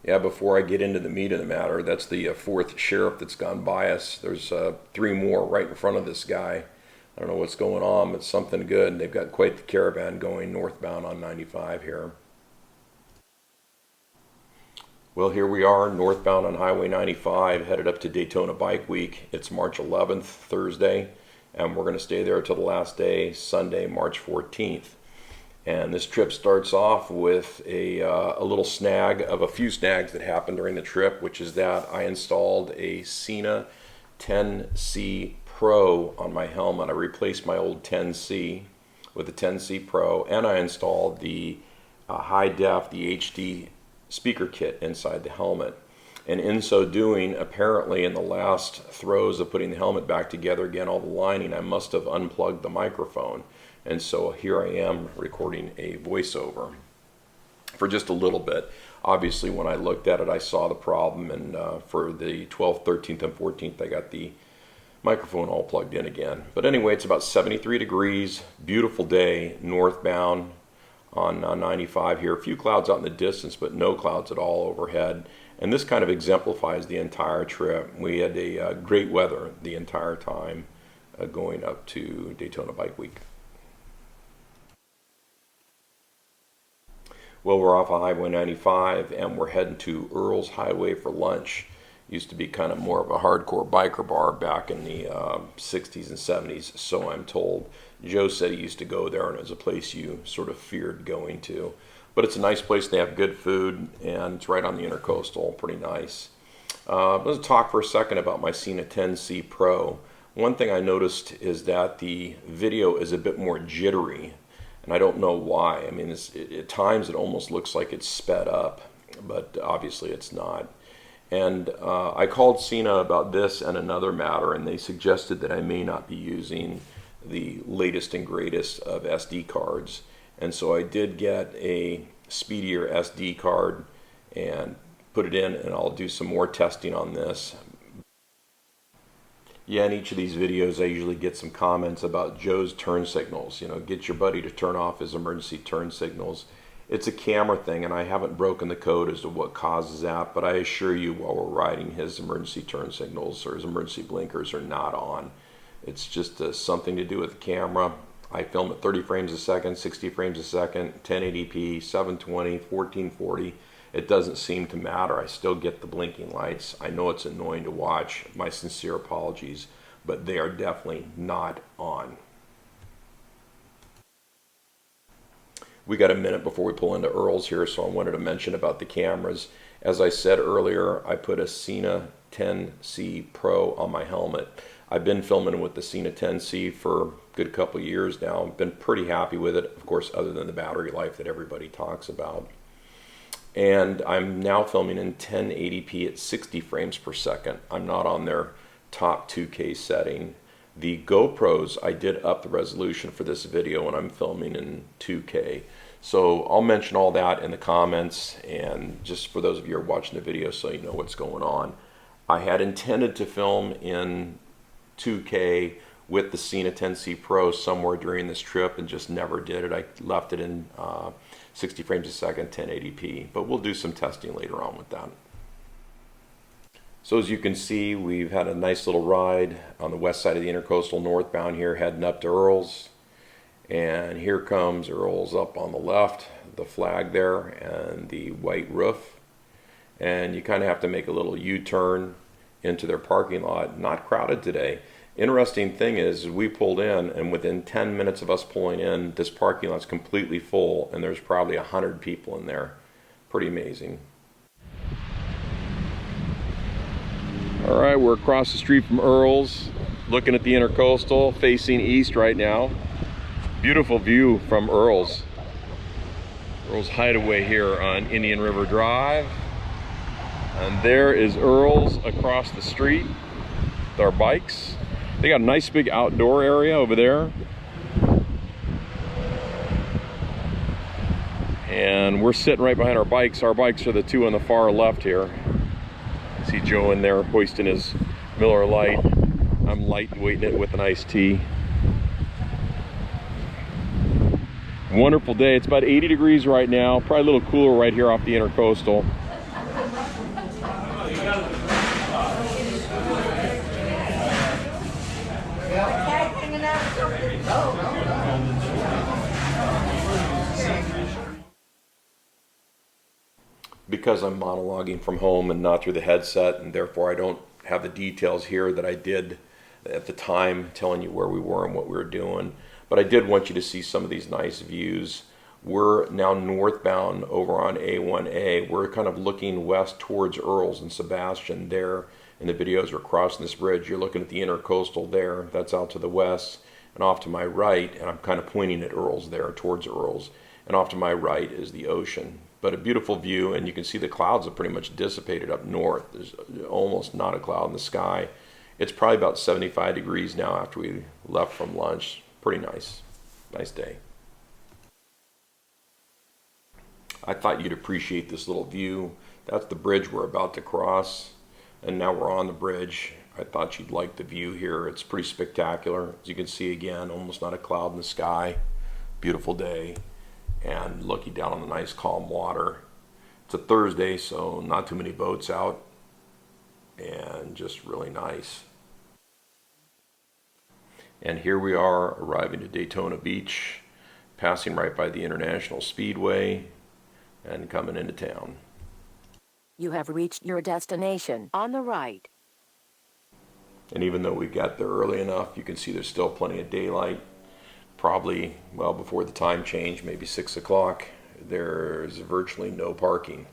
Yeah, before I get into the meat of the matter, that's the fourth sheriff that's gone by us. There's three more right in front of this guy. I don't know what's going on, but something good. They've got quite the caravan going northbound on 95 here. Well, here we are, northbound on Highway 95, headed up to Daytona Bike Week. It's March 11th, Thursday, and we're going to stay there till the last day, Sunday, March 14th. And this trip starts off with a little snag of a few snags that happened during the trip, which is that I installed a Sena 10C Pro on my helmet. I replaced my old 10C with a 10C Pro, and I installed the high def, the HD speaker kit inside the helmet. And in so doing, apparently in the last throes of putting the helmet back together again, all the lining, I must have unplugged the microphone. And so here I am recording a voiceover for just a little bit. Obviously, when I looked at it, I saw the problem, and for the 12th, 13th, and 14th, I got the microphone all plugged in again. But anyway, it's about 73 degrees, beautiful day, northbound on 95 here. A few clouds out in the distance, but no clouds at all overhead. And this kind of exemplifies the entire trip. We had a great weather the entire time going up to Daytona Bike Week. Well, we're off of Highway 95 and we're heading to Earl's Highway for lunch. Used to be kind of more of a hardcore biker bar back in the 60s and 70s, so I'm told. Joe said he used to go there and it was a place you sort of feared going to. But it's a nice place, they have good food, and it's right on the intercoastal, pretty nice. Let's talk for a second about my Sena 10C Pro. One thing I noticed is that the video is a bit more jittery. And I don't know why. I mean, at times it almost looks like it's sped up, but obviously it's not. And I called Sena about this and another matter, and they suggested that I may not be using the latest and greatest of SD cards. And so I did get a speedier SD card and put it in, and I'll do some more testing on this. Yeah, in each of these videos I usually get some comments about Joe's turn signals. You know, get your buddy to turn off his emergency turn signals. It's a camera thing, and I haven't broken the code as to what causes that, but I assure you while we're riding, his emergency turn signals or his emergency blinkers are not on. It's just something to do with the camera. I film at 30 frames a second, 60 frames a second, 1080p, 720, 1440. It doesn't seem to matter. I still get the blinking lights. I know it's annoying to watch. My sincere apologies, but they are definitely not on. We got a minute before we pull into Earl's here, so I wanted to mention about the cameras. As I said earlier, I put a Sena 10C Pro on my helmet. I've been filming with the Sena 10C for a good couple years now. I've been pretty happy with it, of course, other than the battery life that everybody talks about. And I'm now filming in 1080p at 60 frames per second. I'm not on their top 2K setting. The GoPros, I did up the resolution for this video and I'm filming in 2K. So I'll mention all that in the comments, and just for those of you who are watching the video so you know what's going on. I had intended to film in 2K with the Sena 10C Pro somewhere during this trip and just never did it. I left it in 60 frames a second, 1080p, but we'll do some testing later on with that. So as you can see, we've had a nice little ride on the west side of the intercoastal northbound here, heading up to Earl's. And here comes Earl's up on the left, the flag there and the white roof. And you kind of have to make a little U-turn into their parking lot. Not crowded today. Interesting thing is, we pulled in, and within 10 minutes of us pulling in, this parking lot's completely full, and there's probably 100 people in there. Pretty amazing. All right, we're across the street from Earl's, looking at the intercoastal, facing east right now. Beautiful view from Earl's. Earl's Hideaway here on Indian River Drive. And there is Earl's across the street with our bikes. They got a nice big outdoor area over there. And we're sitting right behind our bikes. Our bikes are the two on the far left here. I see Joe in there hoisting his Miller Lite. I'm lightweighting it with an iced tea. Wonderful day. It's about 80 degrees right now. Probably a little cooler right here off the intercoastal. Because I'm monologuing from home and not through the headset, and therefore I don't have the details here that I did at the time telling you where we were and what we were doing. But I did want you to see some of these nice views. We're now northbound over on A1A. We're kind of looking west towards Earls and Sebastian there. In the videos, we're crossing this bridge. You're looking at the intercoastal there. That's out to the west. And off to my right, and I'm kind of pointing at Earls there, towards Earls. And off to my right is the ocean. But a beautiful view, and you can see the clouds have pretty much dissipated up north. There's almost not a cloud in the sky. It's probably about 75 degrees now after we left from lunch. Pretty nice. Nice day. I thought you'd appreciate this little view. That's the bridge we're about to cross, and now we're on the bridge. I thought you'd like the view here. It's pretty spectacular. As you can see again, almost not a cloud in the sky. Beautiful day. And looking down on the nice calm water. It's a Thursday, so not too many boats out, and just really nice. And here we are arriving to Daytona Beach, passing right by the International Speedway and coming into town. You have reached your destination on the right. And even though we got there early enough, you can see there's still plenty of daylight. Probably, well, before the time change, maybe 6 o'clock, there's virtually no parking.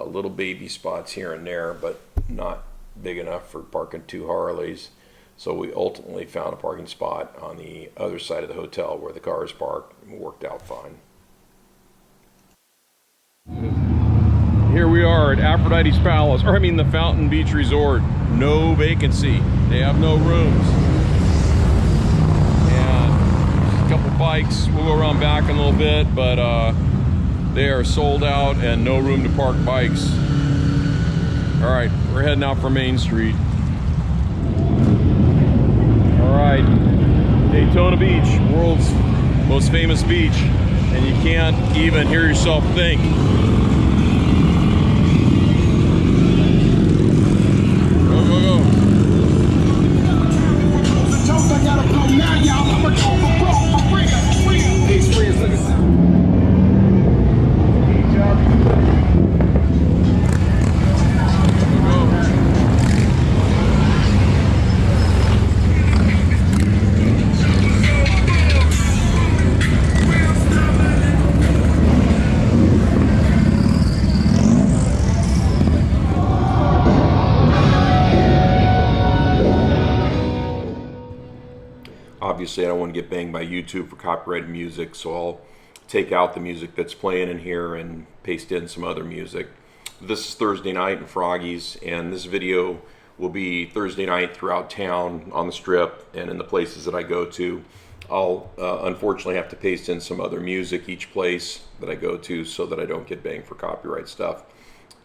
Little baby spots here and there, but not big enough for parking 2 Harleys. So we ultimately found a parking spot on the other side of the hotel where the cars parked, and worked out fine. Here we are at Aphrodite's Palace, or I mean the Fountain Beach Resort. No vacancy. They have no rooms. Couple bikes. We'll go around back in a little bit, but they are sold out and no room to park bikes. All right, we're heading out for Main Street. All right, Daytona Beach, world's most famous beach, and you can't even hear yourself think. Go, go, go. Obviously, I don't want to get banged by YouTube for copyrighted music, so I'll take out the music that's playing in here and paste in some other music. This is Thursday night in Froggy's, and this video will be Thursday night throughout town, on the Strip, and in the places that I go to. I'll unfortunately have to paste in some other music each place that I go to so that I don't get banged for copyright stuff.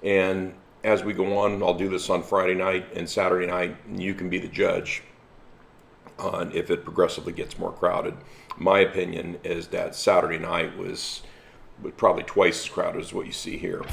And as we go on, I'll do this on Friday night and Saturday night, and you can be the judge on if it progressively gets more crowded. My opinion is that Saturday night was probably twice as crowded as what you see here.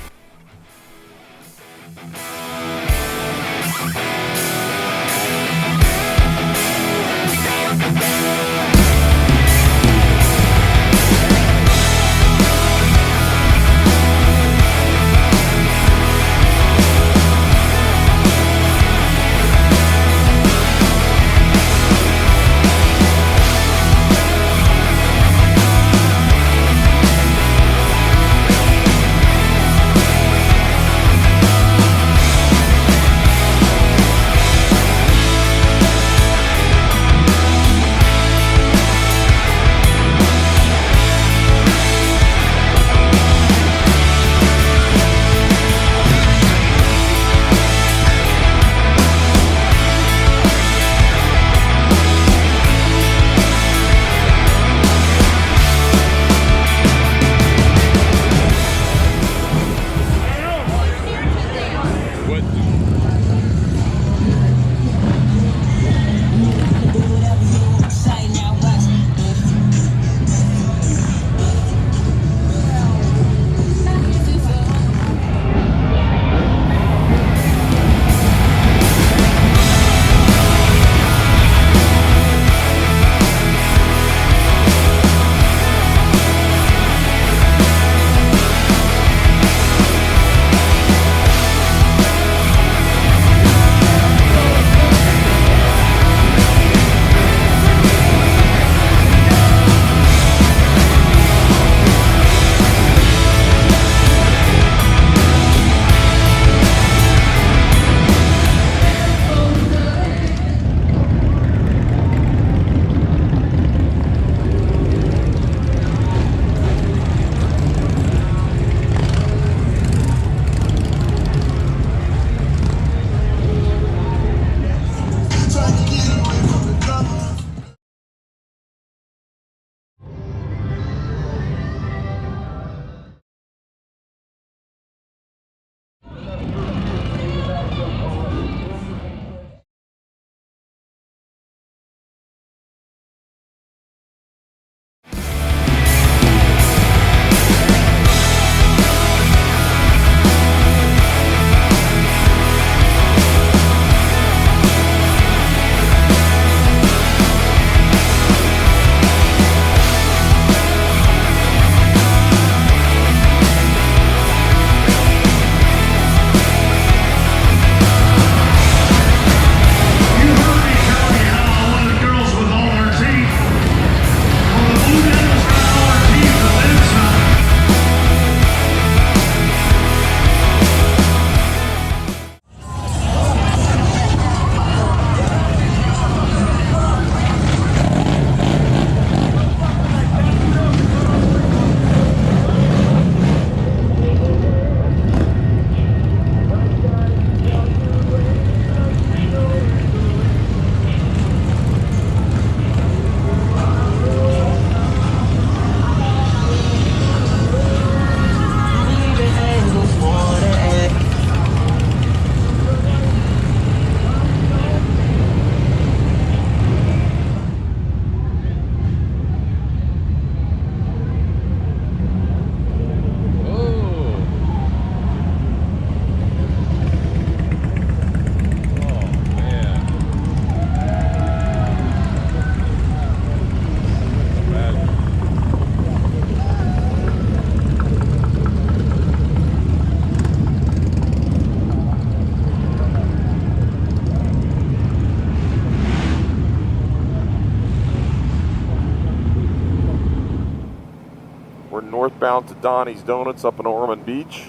northbound to Donnie's Donuts up in Ormond Beach.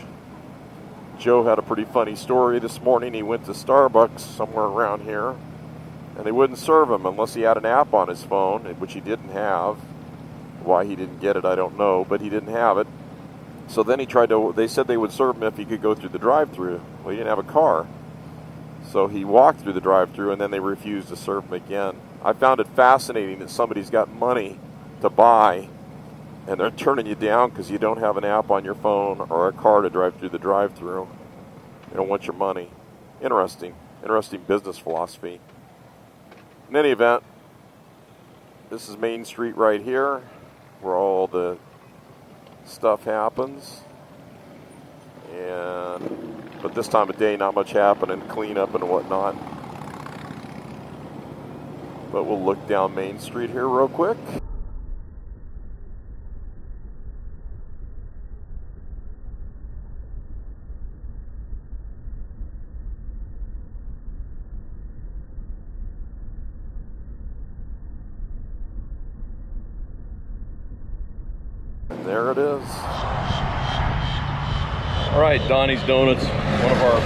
Joe had a pretty funny story this morning. He went to Starbucks somewhere around here, and they wouldn't serve him unless he had an app on his phone, which he didn't have. Why he didn't get it, I don't know, but he didn't have it. So then they said they would serve him if he could go through the drive-thru. Well, he didn't have a car. So he walked through the drive-thru, and then they refused to serve him again. I found it fascinating that somebody's got money to buy, and they're turning you down because you don't have an app on your phone or a car to drive through the drive-thru. They don't want your money. Interesting business philosophy. In any event, this is Main Street right here, where all the stuff happens. But this time of day, not much happening, cleanup and whatnot. But we'll look down Main Street here real quick. And there it is. All right, Donnie's Donuts, one of our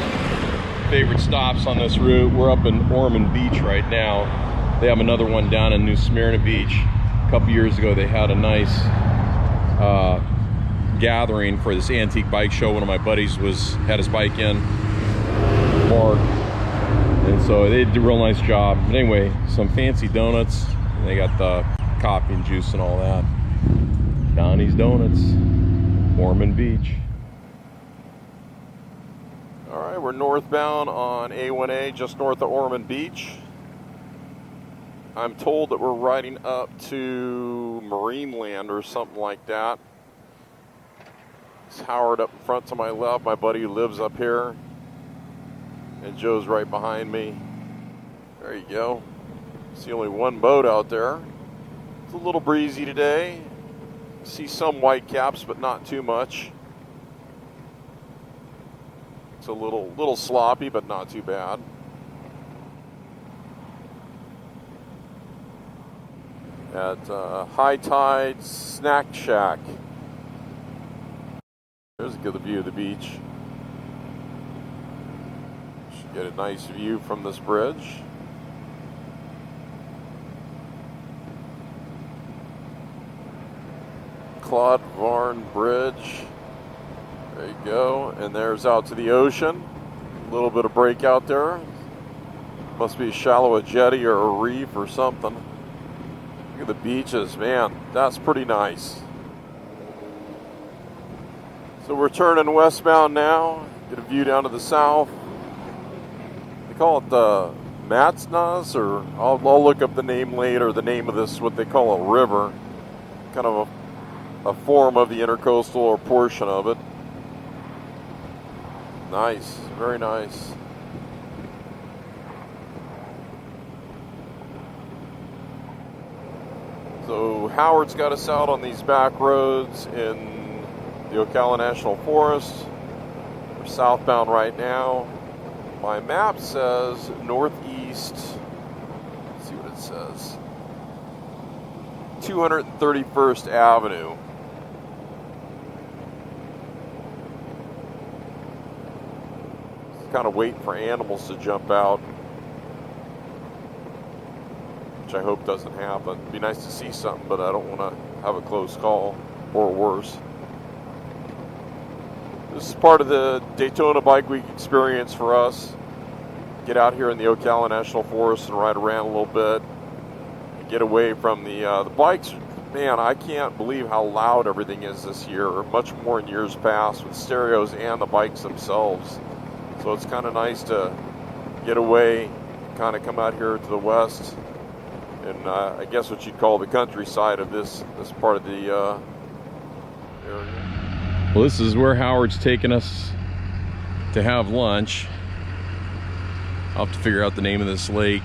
favorite stops on this route. We're up in Ormond Beach right now. They have another one down in New Smyrna Beach. A couple years ago, they had a nice gathering for this antique bike show. One of my buddies had his bike in, Mark, and so they did a real nice job. But anyway, some fancy donuts. And they got the coffee and juice and all that. Donnie's Donuts, Ormond Beach. All right, we're northbound on A1A, just north of Ormond Beach. I'm told that we're riding up to Marineland or something like that. It's Howard up in front to my left, my buddy who lives up here. And Joe's right behind me. There you go. See only one boat out there. It's a little breezy today. See some white caps, but not too much. It's a little sloppy, but not too bad. At High Tide Snack Shack. There's a good view of the beach. Should get a nice view from this bridge. Claude Varn Bridge. There you go. And there's out to the ocean. A little bit of break out there. Must be shallow a jetty or a reef or something. Look at the beaches, man. That's pretty nice. So we're turning westbound now. Get a view down to the south. They call it the Matsnas, or I'll look up the name later. The name of this, what they call a river. Kind of a form of the intercoastal or portion of it. Nice, very nice. So Howard's got us out on these back roads in the Ocala National Forest. We're southbound right now. My map says northeast. Let's see what it says. 231st Avenue. Kind of waiting for animals to jump out, which I hope doesn't happen. It'd be nice to see something, but I don't want to have a close call, or worse. This is part of the Daytona Bike Week experience for us. Get out here in the Ocala National Forest and ride around a little bit. And get away from the bikes. Man, I can't believe how loud everything is this year, much more in years past, with stereos and the bikes themselves. So it's kind of nice to get away, kind of come out here to the west, and I guess what you'd call the countryside of this part of the area. Well, this is where Howard's taking us to have lunch. I'll have to figure out the name of this lake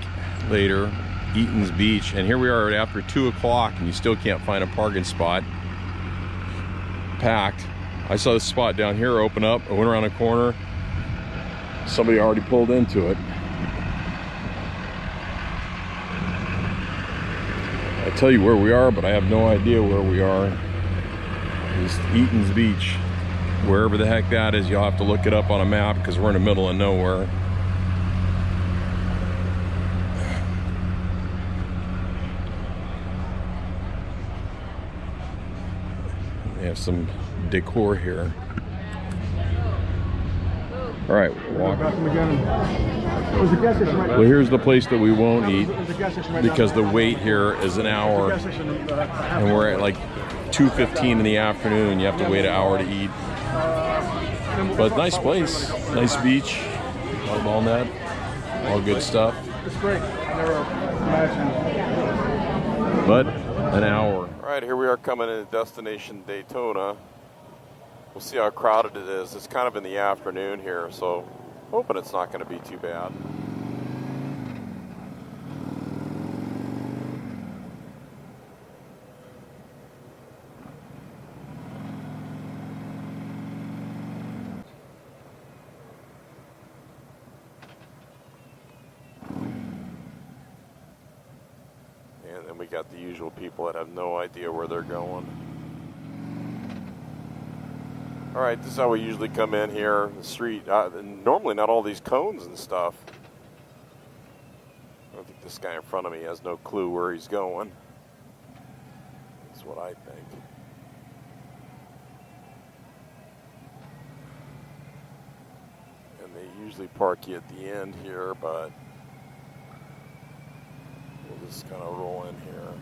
later, Eaton's Beach. And here we are after 2 o'clock, and you still can't find a parking spot. Packed. I saw this spot down here open up. I went around a corner. Somebody already pulled into it. I tell you where we are, but I have no idea where we are. is Eaton's Beach. Wherever the heck that is, you'll have to look it up on a map because we're in the middle of nowhere. They have some decor here. All right, walk. Well, here's the place that we won't eat because the wait here is an hour, and we're at like 2:15 in the afternoon. You have to wait an hour to eat. But nice place, nice beach, volleyball net, all good stuff. It's great. I never imagined. But an hour. All right, here we are coming into Destination Daytona. We'll see how crowded it is. It's kind of in the afternoon here, so hoping it's not going to be too bad. And then we got the usual people that have no idea where they're going. All right, this is how we usually come in here, the street. Normally not all these cones and stuff. I don't think this guy in front of me has no clue where he's going. That's what I think. And they usually park you at the end here, but we'll just kind of roll in here.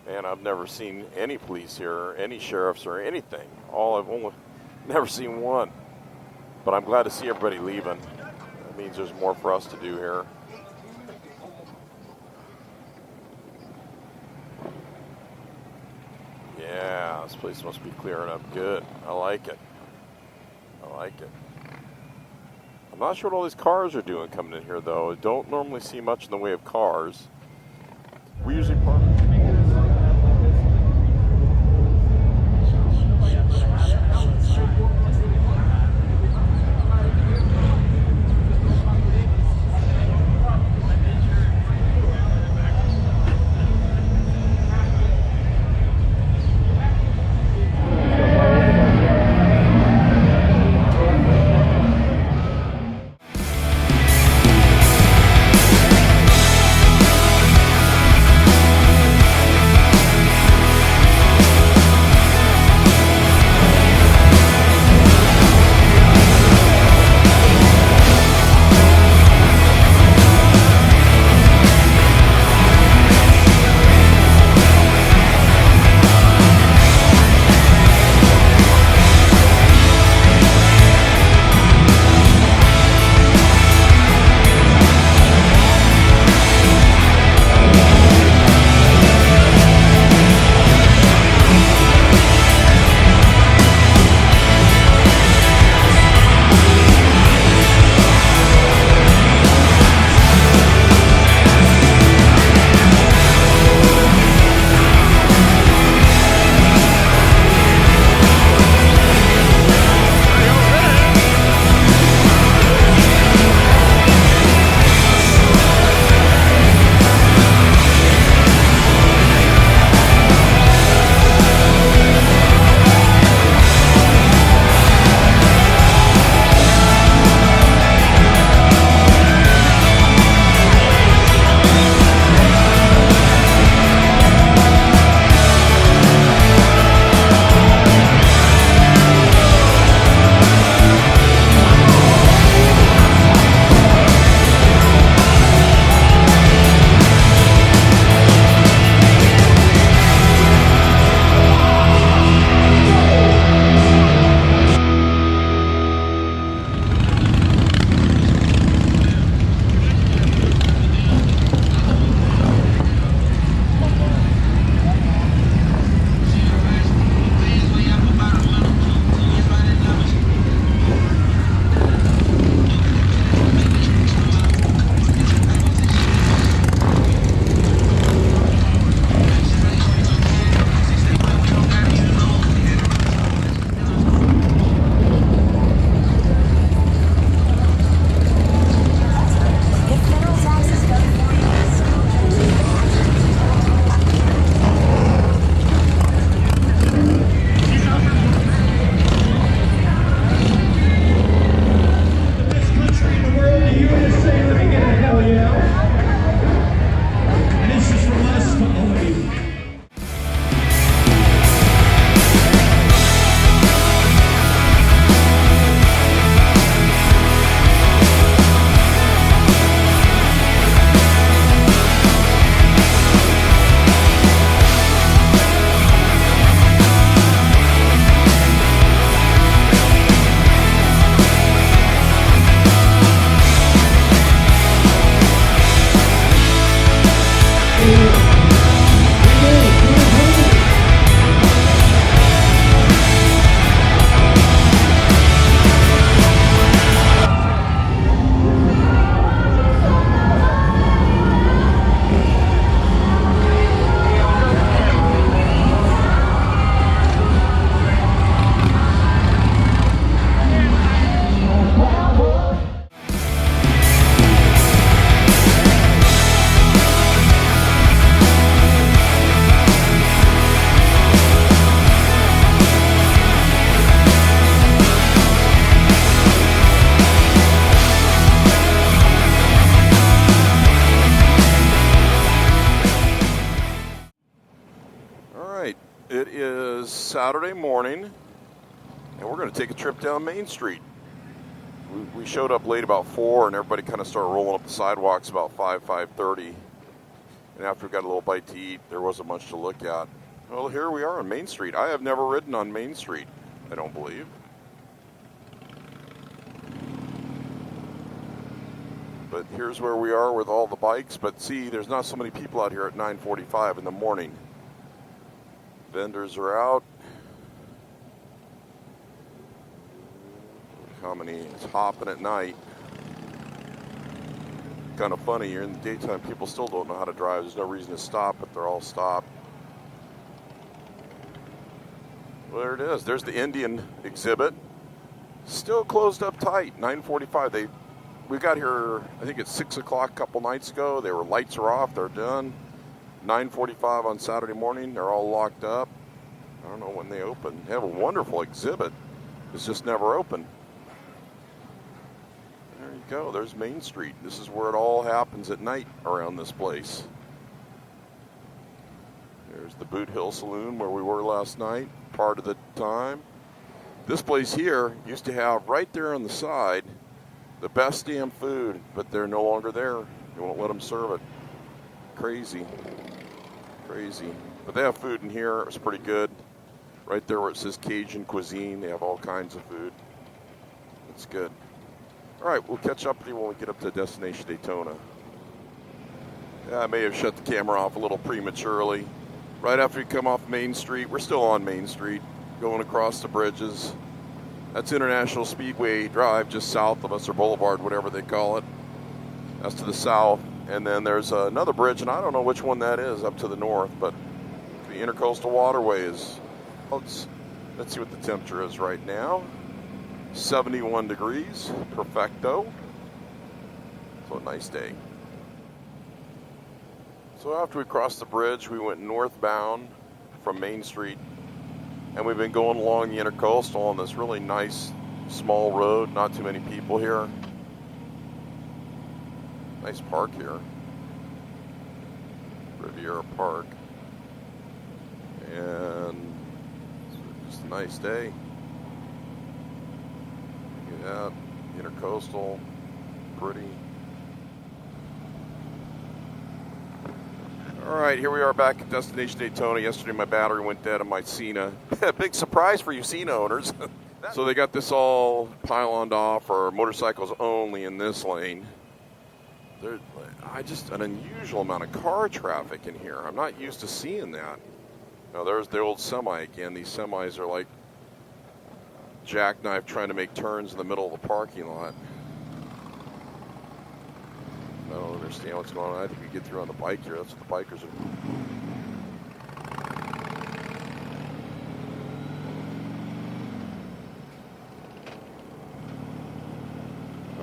And I've never seen any police here, or any sheriffs, or anything. I've only never seen one. But I'm glad to see everybody leaving. That means there's more for us to do here. Yeah, this place must be clearing up good. I like it. I like it. I'm not sure what all these cars are doing coming in here, though. I don't normally see much in the way of cars. We usually park. Saturday morning, and we're going to take a trip down Main Street. We showed up late about 4, and everybody kind of started rolling up the sidewalks about 5:30. And after we got a little bite to eat, there wasn't much to look at. Well, here we are on Main Street. I have never ridden on Main Street, I don't believe. But here's where we are with all the bikes. But see, there's not so many people out here at 9:45 in the morning. Vendors are out. How many is hopping at night? Kind of funny, you're in the daytime, people still don't know how to drive. There's no reason to stop, but they're all stopped. Well, there it is. There's the Indian exhibit. Still closed up tight, 9:45. We got here, I think it's 6 o'clock a couple nights ago. Lights are off, they're done. 9:45 on Saturday morning, they're all locked up. I don't know when they open. They have a wonderful exhibit. It's just never open. There you go, there's Main Street. This is where it all happens at night around this place. There's the Boot Hill Saloon where we were last night, part of the time. This place here used to have right there on the side the best damn food, but they're no longer there. They won't let them serve it. Crazy. Crazy. But they have food in here. It's pretty good. Right there where it says Cajun cuisine, they have all kinds of food. It's good. All right, we'll catch up with you when we get up to Destination Daytona. Yeah, I may have shut the camera off a little prematurely. Right after we come off Main Street, we're still on Main Street, going across the bridges. That's International Speedway Drive just south of us, or Boulevard, whatever they call it. That's to the south. And then there's another bridge, and I don't know which one that is up to the north, but the Intercoastal Waterway is, let's see what the temperature is right now. 71 degrees, perfecto. So a nice day. So after we crossed the bridge, we went northbound from Main Street, and we've been going along the Intercoastal on this really nice small road, not too many people here. Nice park here, Riviera Park, and it's just a nice day. Look at that, Intercoastal, pretty. All right, here we are back at Destination Daytona. Yesterday my battery went dead on my Sena. Big surprise for you Sena owners. So they got this all pyloned off for motorcycles only in this lane. There's an unusual amount of car traffic in here. I'm not used to seeing that. Now there's the old semi again. These semis are like jackknife trying to make turns in the middle of the parking lot. I don't understand what's going on. I think we get through on the bike here. That's what the bikers are.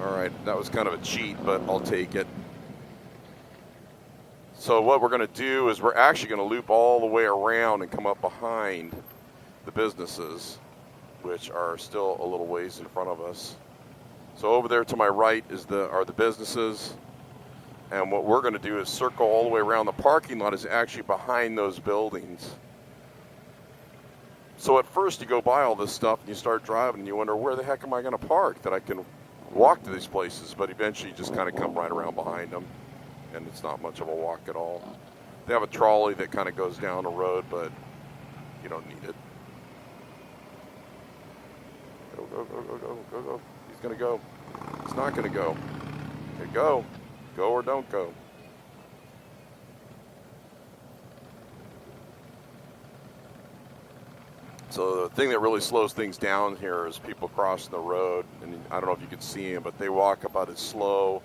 All right, that was kind of a cheat, but I'll take it. So what we're going to do is we're actually going to loop all the way around and come up behind the businesses, which are still a little ways in front of us. So over there to my right are the businesses. And what we're going to do is circle all the way around. The parking lot is actually behind those buildings. So at first you go by all this stuff and you start driving and you wonder, where the heck am I going to park that I can walk to these places? But eventually you just kind of come right around behind them, and it's not much of a walk at all. They have a trolley that kind of goes down the road, but you don't need it. Go, go, go, go, go, go, go. He's going to go. He's not going to go. Okay, go. Go or don't go. So the thing that really slows things down here is people crossing the road, and I don't know if you can see them, but they walk about as slow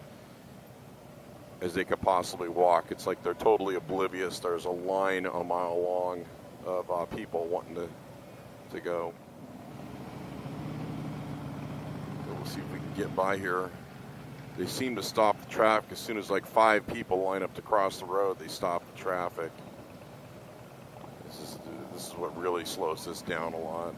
as they could possibly walk. It's like they're totally oblivious. There's a line a mile long of people wanting to go. So we'll see if we can get by here. They seem to stop the traffic as soon as like 5 people line up to cross the road. They stop the traffic. This is what really slows this down a lot.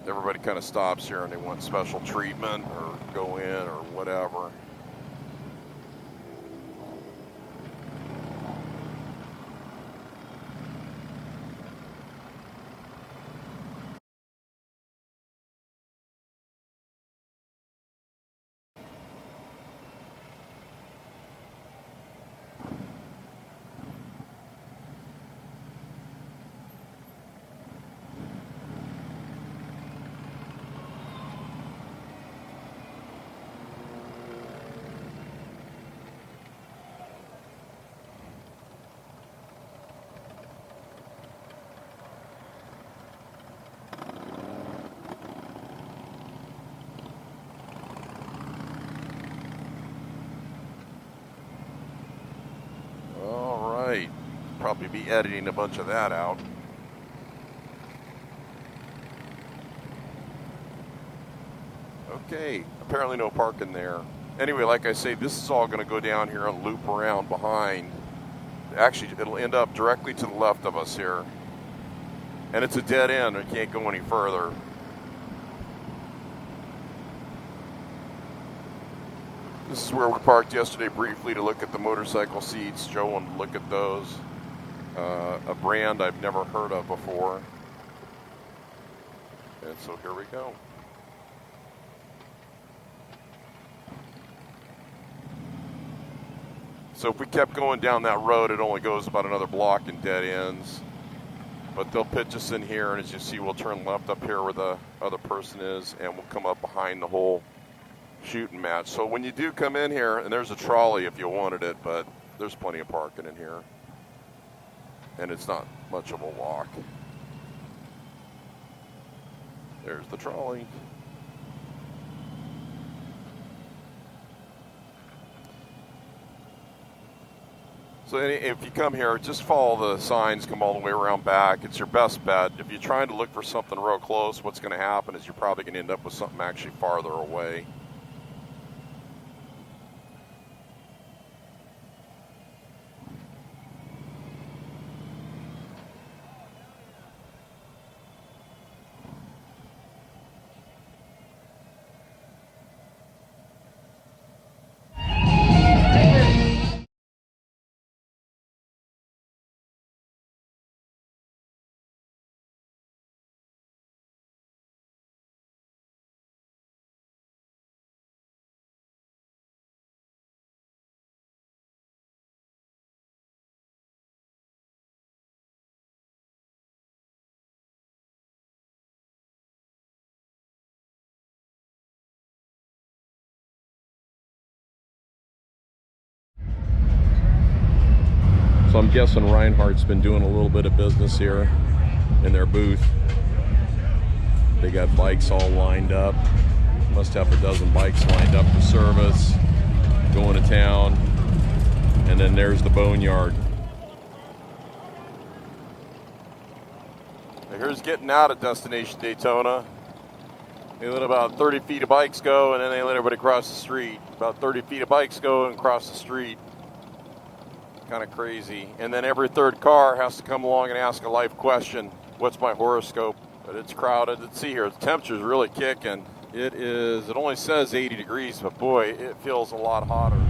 everybody kind of stops here and they want special treatment or go in or whatever. Probably be editing a bunch of that out. Okay, apparently no parking there. Anyway, like I say, this is all going to go down here and loop around behind. Actually, it'll end up directly to the left of us here. And it's a dead end. I can't go any further. This is where we parked yesterday briefly to look at the motorcycle seats. Joe wanted to look at those. A brand I've never heard of before. And so here we go. So if we kept going down that road, it only goes about another block in dead ends. But they'll pitch us in here, and as you see, we'll turn left up here where the other person is, and we'll come up behind the whole shooting match. So when you do come in here, and there's a trolley if you wanted it, but there's plenty of parking in here. And it's not much of a walk. There's the trolley. So if you come here, just follow the signs, come all the way around back. It's your best bet. If you're trying to look for something real close, what's going to happen is you're probably going to end up with something actually farther away. So I'm guessing Reinhardt's been doing a little bit of business here in their booth. They got bikes all lined up. Must have a dozen bikes lined up for service, going to town. And then there's the boneyard. Here's getting out of Destination Daytona. They let about 30 feet of bikes go, and then they let everybody cross the street. About 30 feet of bikes go and cross the street. Kind of crazy. And then every third car has to come along and ask a life question. What's my horoscope? But it's crowded. Let's see here. The temperature's really kicking. It only says 80 degrees, but boy, it feels a lot hotter.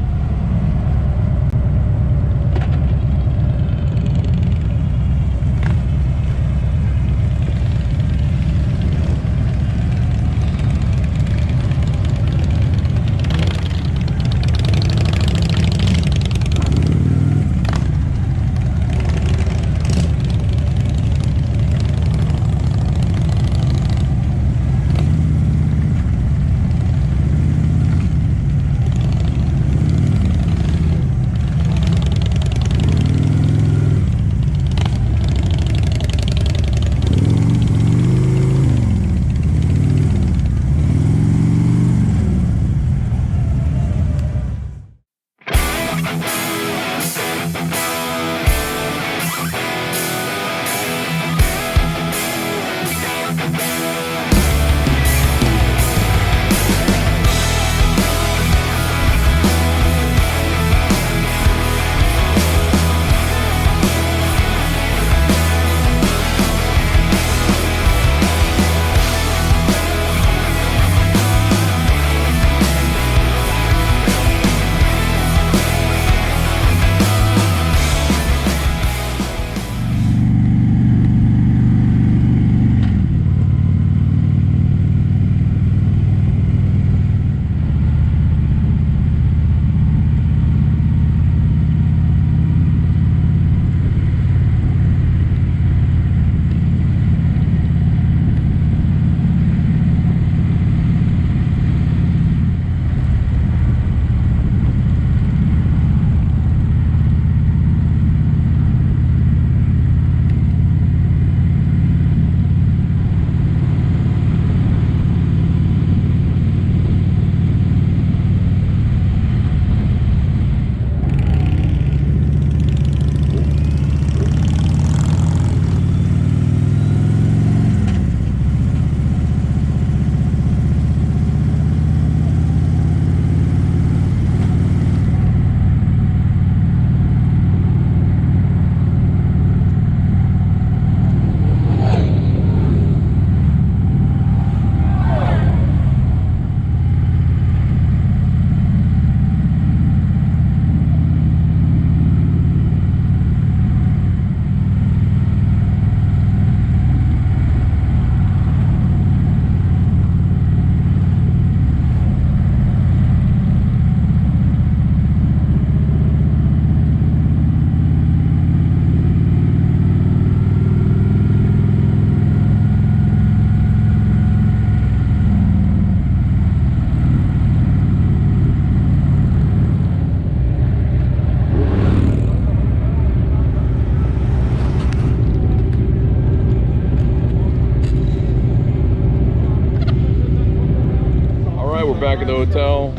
we're back at the hotel.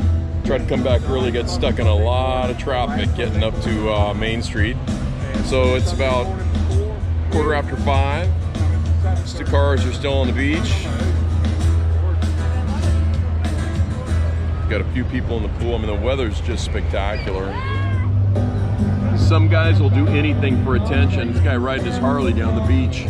Tried to come back early, got stuck in a lot of traffic getting up to Main Street. So it's about 5:15. The cars are still on the beach. Got a few people in the pool. I mean, the weather's just spectacular. Some guys will do anything for attention. This guy riding his Harley down the beach.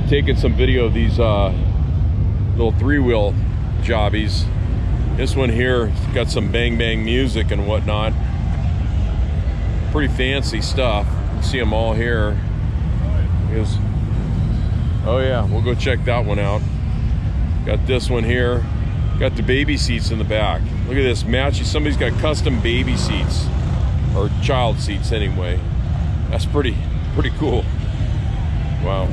Taking some video of these little three-wheel jobbies. This one here got some bang bang music and whatnot. Pretty fancy stuff. You see them all here. Oh yeah, we'll go check that one out. Got this one here. Got the baby seats in the back. Look at this, matchy. Somebody's got custom baby seats, or child seats anyway. That's pretty cool. Wow.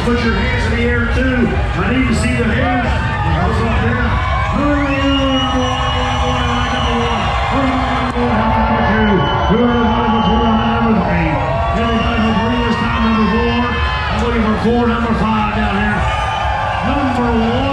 Put your hands in the air too. I need to see the hands. Goes up there. Hurry up, number two. Whoever before number three. Anybody from three this time, number four. I'm looking for four, number five down here. Number one.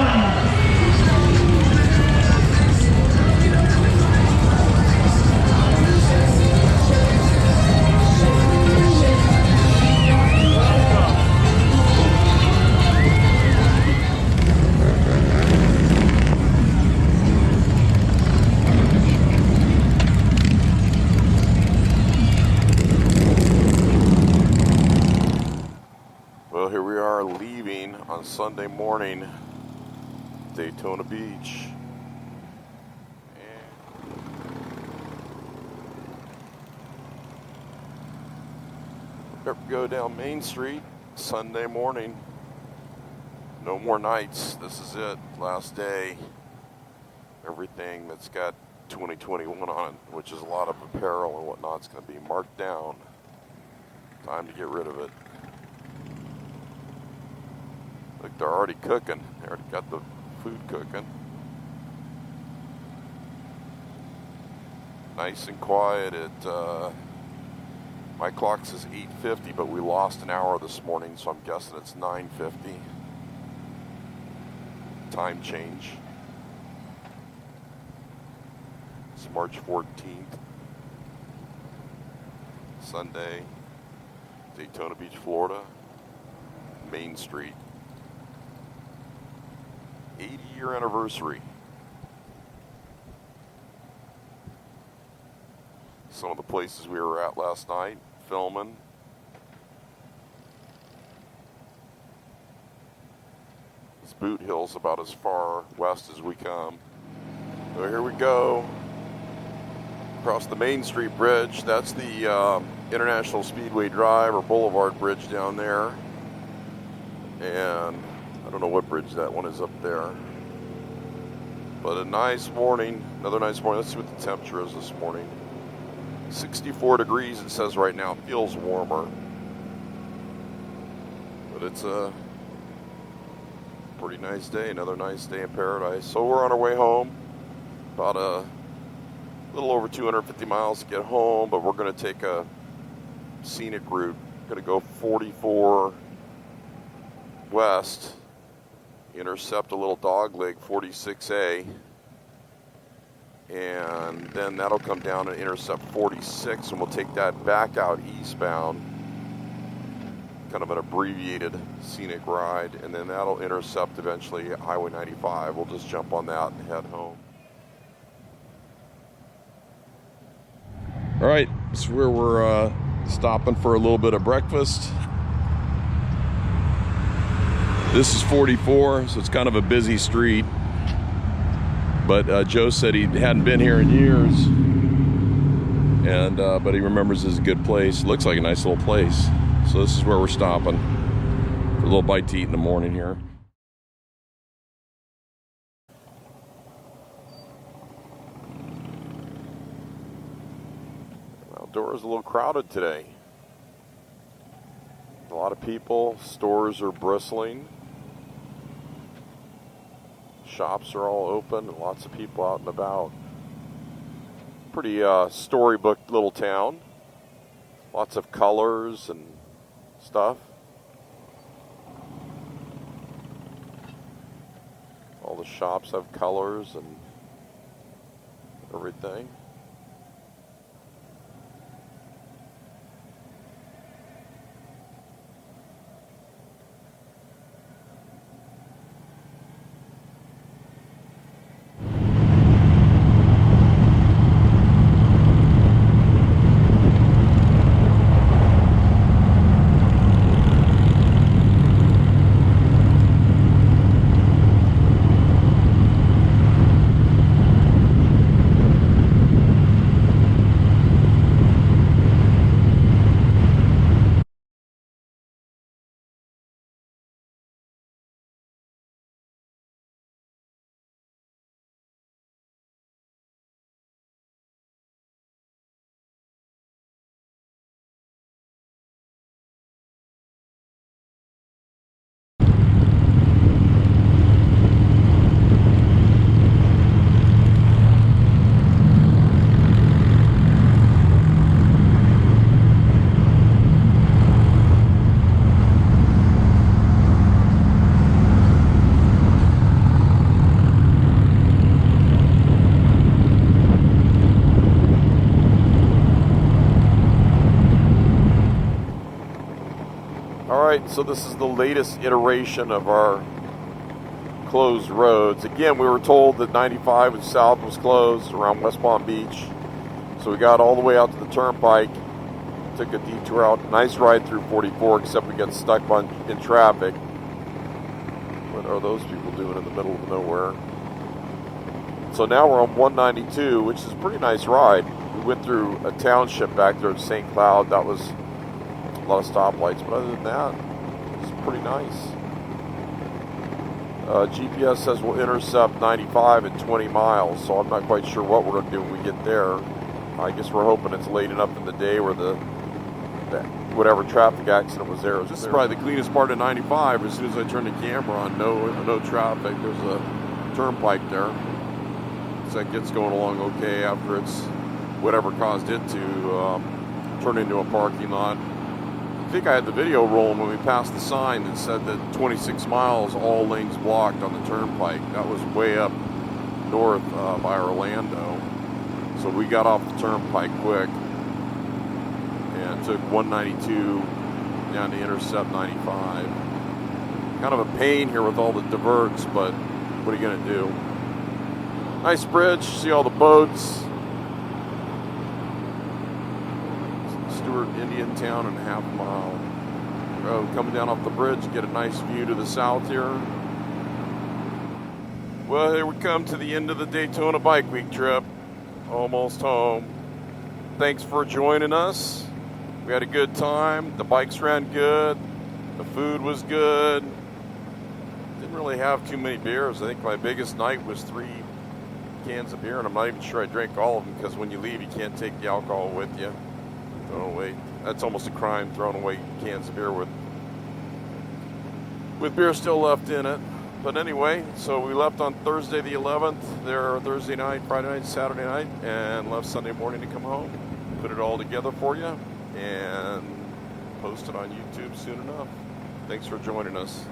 Well, here we are leaving on Sunday morning, Daytona Beach. There we go down Main Street, Sunday morning. No more nights. This is it. Last day. Everything that's got 2021 on it, which is a lot of apparel and whatnot, is going to be marked down. Time to get rid of it. Look, they're already cooking. They already got the food cooking. Nice and quiet at, my clock says 8:50, but we lost an hour this morning, so I'm guessing it's 9:50. Time change. It's March 14th. Sunday. Daytona Beach, Florida. Main Street. 80-year anniversary. Some of the places we were at last night, filming. This Boot Hill's about as far west as we come. So here we go. Across the Main Street Bridge. That's the International Speedway Drive or Boulevard Bridge down there. And I don't know what bridge that one is up there. But a nice morning. Another nice morning. Let's see what the temperature is this morning. 64 degrees it says right now. It feels warmer. But it's a pretty nice day. Another nice day in paradise. So we're on our way home. About a little over 250 miles to get home. But we're going to take a scenic route. Going to go 44 west. Intercept a little dogleg 46A. And then that'll come down and intercept 46, and we'll take that back out eastbound, kind of an abbreviated scenic ride, and then that'll intercept eventually Highway 95. We'll just jump on that and head home. All right, this is where we're stopping for a little bit of breakfast. This is 44, so it's kind of a busy street. But Joe said he hadn't been here in years, and but he remembers it's a good place. Looks like a nice little place. So this is where we're stopping for a little bite to eat in the morning here. Outdoors a little crowded today. A lot of people. Stores are bristling. Shops are all open, lots of people out and about. Pretty storybook little town. Lots of colors and stuff. All the shops have colors and everything. Alright, so this is the latest iteration of our closed roads. Again, we were told that 95 and south was closed around West Palm Beach. So we got all the way out to the turnpike, took a detour out, nice ride through 44, except we got stuck in traffic. What are those people doing in the middle of nowhere? So now we're on 192, which is a pretty nice ride. We went through a township back there at St. Cloud. That was lot of stoplights, but other than that, it's pretty nice. GPS says we'll intercept 95 at 20 miles, so I'm not quite sure what we're going to do when we get there. I guess we're hoping it's late enough in the day where the whatever traffic accident was there. This is probably the cleanest part of 95. As soon as I turn the camera on, no traffic. There's a turnpike there. So that gets going along okay after it's whatever caused it to turn into a parking lot. I think I had the video rolling when we passed the sign that said that 26 miles, all lanes blocked on the turnpike. That was way up north by Orlando. So we got off the turnpike quick and took 192 down to intercept 95. Kind of a pain here with all the diverts, but what are you going to do? Nice bridge, see all the boats. Stewart Indian Town and a half mile road. Coming down off the bridge, get a nice view to the south here. Well, here we come to the end of the Daytona Bike Week trip. Almost home. Thanks for joining us. We had a good time. The bikes ran good. The food was good. Didn't really have too many beers. I think my biggest night was 3 cans of beer, and I'm not even sure I drank all of them because when you leave, you can't take the alcohol with you. Throw away. That's almost a crime, throwing away cans of beer with beer still left in it. But anyway, so we left on Thursday the 11th, there Thursday night, Friday night, Saturday night, and left Sunday morning to come home. Put it all together for you and post it on YouTube soon enough. Thanks for joining us.